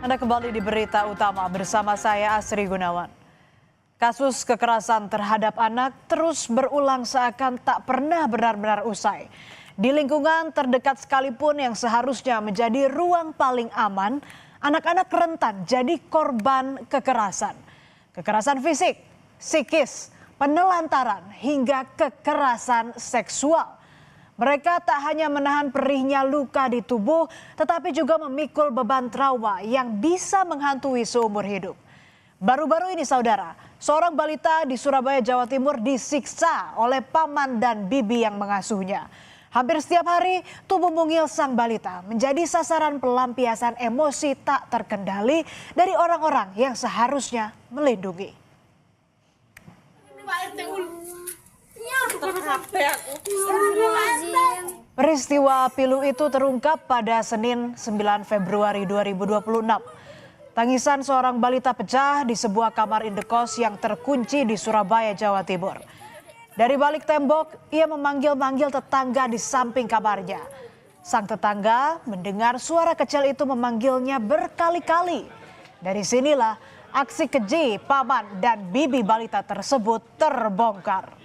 Anda kembali di Berita Utama bersama saya Asri Gunawan. Kasus kekerasan terhadap anak terus berulang seakan tak pernah benar-benar usai. Di lingkungan terdekat sekalipun yang seharusnya menjadi ruang paling aman, anak-anak rentan jadi korban kekerasan. Kekerasan fisik, psikis, penelantaran hingga kekerasan seksual. Mereka tak hanya menahan perihnya luka di tubuh, tetapi juga memikul beban trauma yang bisa menghantui seumur hidup. Baru-baru ini saudara, seorang balita di Surabaya, Jawa Timur disiksa oleh paman dan bibi yang mengasuhnya. Hampir setiap hari, tubuh mungil sang balita menjadi sasaran pelampiasan emosi tak terkendali dari orang-orang yang seharusnya melindungi. Peristiwa pilu itu terungkap pada Senin 9 Februari 2026. Tangisan seorang balita pecah di sebuah kamar indekos yang terkunci di Surabaya, Jawa Timur. Dari balik tembok, ia memanggil-manggil tetangga di samping kamarnya. Sang tetangga mendengar suara kecil itu memanggilnya berkali-kali. Dari sinilah aksi keji paman dan bibi balita tersebut terbongkar.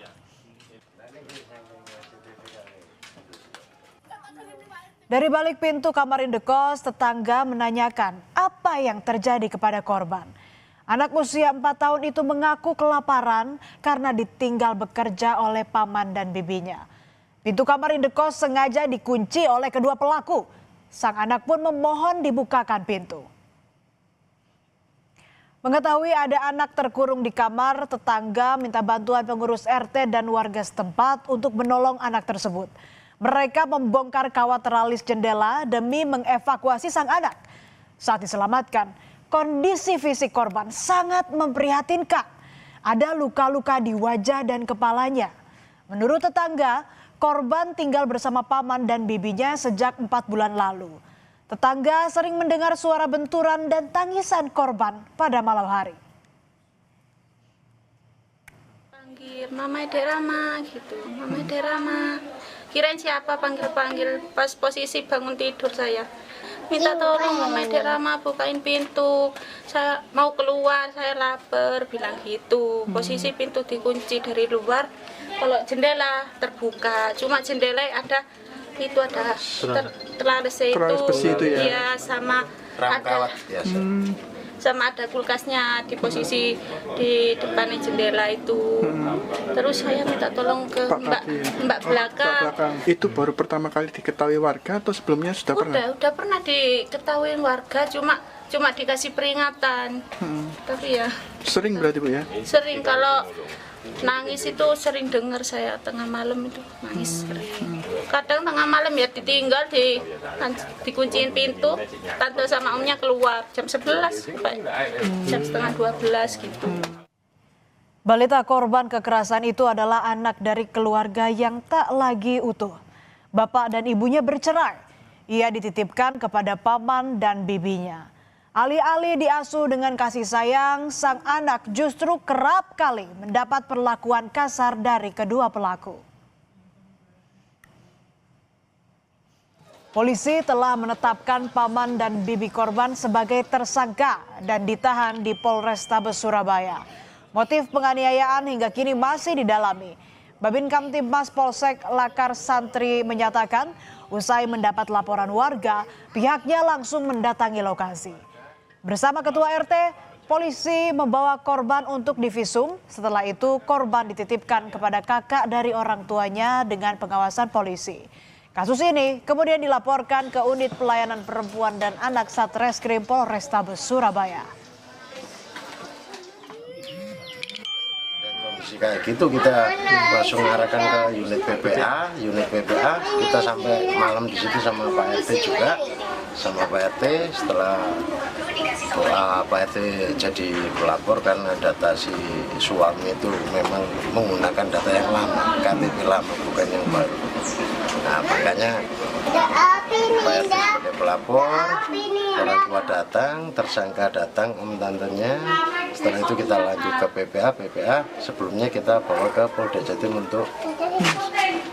Dari balik pintu kamar indekos, tetangga menanyakan apa yang terjadi kepada korban. Anak usia 4 tahun itu mengaku kelaparan karena ditinggal bekerja oleh paman dan bibinya. Pintu kamar indekos sengaja dikunci oleh kedua pelaku. Sang anak pun memohon dibukakan pintu. Mengetahui ada anak terkurung di kamar, tetangga minta bantuan pengurus RT dan warga setempat untuk menolong anak tersebut. Mereka membongkar kawat teralis jendela demi mengevakuasi sang anak. Saat diselamatkan, kondisi fisik korban sangat memprihatinkan. Ada luka-luka di wajah dan kepalanya. Menurut tetangga, korban tinggal bersama paman dan bibinya sejak 4 bulan lalu. Tetangga sering mendengar suara benturan dan tangisan korban pada malam hari. Panggil Mama Derama gitu, Mama Derama. Kirain siapa panggil-panggil, pas posisi bangun tidur saya. Minta tolong Mama Derama bukain pintu, saya mau keluar, saya lapar, bilang gitu. Posisi pintu dikunci dari luar, kalau jendela terbuka, cuma jendela ada teralis itu ya, sama ada sama ada kulkasnya di posisi di depan jendela itu. Terus saya minta tolong ke mbak belakang. Itu baru pertama kali diketahui warga atau sebelumnya sudah pernah? Udah pernah diketahui warga, cuma dikasih peringatan. Tapi ya sering berarti Bu ya? Sering, kalau nangis itu sering dengar saya tengah malam itu nangis. Kadang tengah malam ya ditinggal, dikunciin pintu, tante sama omnya keluar jam 11 jam setengah 12 gitu. Balita korban kekerasan itu adalah anak dari keluarga yang tak lagi utuh. Bapak dan ibunya bercerai. Ia dititipkan kepada paman dan bibinya. Alih-alih diasuh dengan kasih sayang, sang anak justru kerap kali mendapat perlakuan kasar dari kedua pelaku. Polisi telah menetapkan paman dan bibi korban sebagai tersangka dan ditahan di Polrestabes Surabaya. Motif penganiayaan hingga kini masih didalami. Babin Kamtibmas Polsek Lakar Santri menyatakan, usai mendapat laporan warga, pihaknya langsung mendatangi lokasi. Bersama ketua RT, polisi membawa korban untuk divisum. Setelah itu korban dititipkan kepada kakak dari orang tuanya dengan pengawasan polisi. Kasus ini kemudian dilaporkan ke Unit Pelayanan Perempuan dan Anak Satreskrim Polrestabes Surabaya. Kondisi kayak gitu kita langsung arahkan ke unit PPA, kita sampai malam di situ sama Pak RT juga, sama Pak RT. Setelah Pak RT jadi pelapor karena data si suami itu memang menggunakan data yang lama, KTP lama bukan yang baru. Nah makanya Pak RT sebagai pelapor, orang tua datang, tersangka datang, om tantenya. Setelah itu kita lanjut ke PPA, sebelumnya kita bawa ke Polda Jatim untuk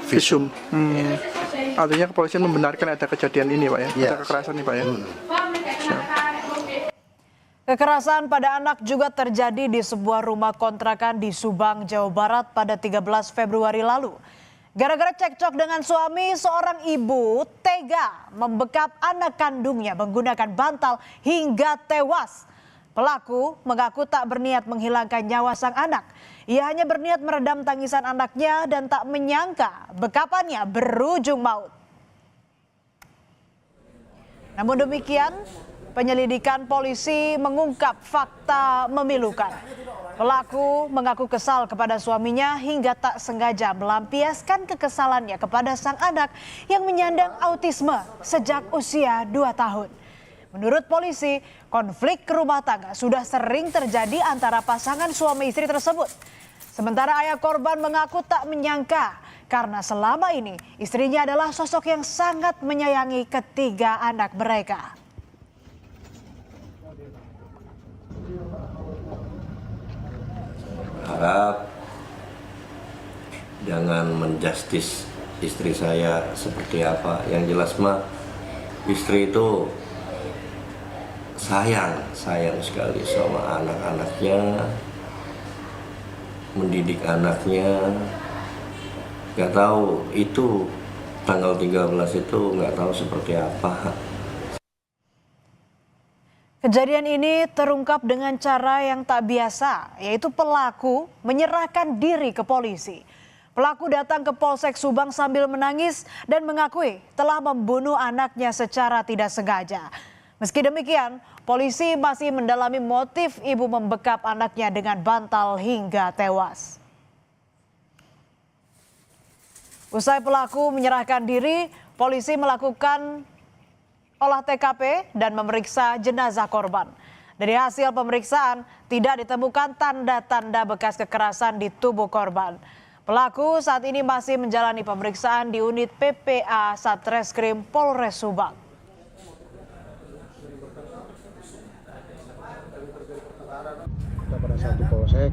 visum. Artinya kepolisian membenarkan ada kejadian ini Pak ya, ada kekerasan ini Pak ya. Kekerasan pada anak juga terjadi di sebuah rumah kontrakan di Subang, Jawa Barat pada 13 Februari lalu. Gara-gara cekcok dengan suami, seorang ibu tega membekap anak kandungnya menggunakan bantal hingga tewas. Pelaku mengaku tak berniat menghilangkan nyawa sang anak. Ia hanya berniat meredam tangisan anaknya dan tak menyangka bekapannya berujung maut. Namun demikian, penyelidikan polisi mengungkap fakta memilukan. Pelaku mengaku kesal kepada suaminya hingga tak sengaja melampiaskan kekesalannya kepada sang anak yang menyandang autisme sejak usia 2 tahun. Menurut polisi, konflik rumah tangga sudah sering terjadi antara pasangan suami istri tersebut. Sementara ayah korban mengaku tak menyangka karena selama ini istrinya adalah sosok yang sangat menyayangi ketiga anak mereka. Harap jangan menjustis istri saya seperti apa. Yang jelas mah istri itu sayang sekali sama anak-anaknya, mendidik anaknya. Gak tahu itu tanggal 13 itu gak tahu seperti apa. Kejadian ini terungkap dengan cara yang tak biasa, yaitu pelaku menyerahkan diri ke polisi. Pelaku datang ke Polsek Subang sambil menangis dan mengakui telah membunuh anaknya secara tidak sengaja. Meski demikian, polisi masih mendalami motif ibu membekap anaknya dengan bantal hingga tewas. Usai pelaku menyerahkan diri, polisi melakukan olah TKP dan memeriksa jenazah korban. Dari hasil pemeriksaan, tidak ditemukan tanda-tanda bekas kekerasan di tubuh korban. Pelaku saat ini masih menjalani pemeriksaan di unit PPA Satreskrim Polres Subang. Pada saat di Polsek,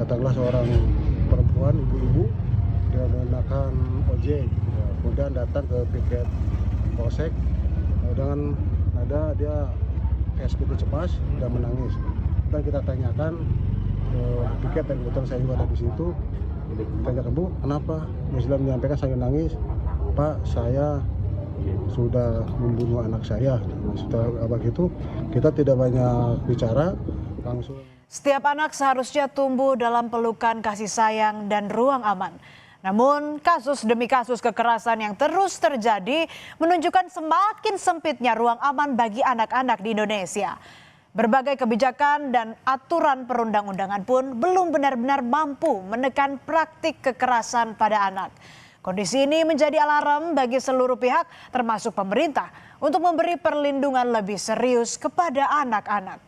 datanglah seorang perempuan, ibu-ibu, dia menggunakan ojek, kemudian datang ke piket Polsek dengan nada dia SPT cemas dan menangis. Dan kita tanyakan piket dan kebetulan saya juga ada di situ. Tanyakan, Bu, kenapa? Dia menyampaikan saya nangis, Pak, saya sudah membunuh anak saya. Setelah begitu kita tidak banyak bicara, langsung. Setiap anak seharusnya tumbuh dalam pelukan kasih sayang dan ruang aman. Namun kasus demi kasus kekerasan yang terus terjadi menunjukkan semakin sempitnya ruang aman bagi anak-anak di Indonesia. Berbagai kebijakan dan aturan perundang-undangan pun belum benar-benar mampu menekan praktik kekerasan pada anak. Kondisi ini menjadi alarm bagi seluruh pihak termasuk pemerintah untuk memberi perlindungan lebih serius kepada anak-anak.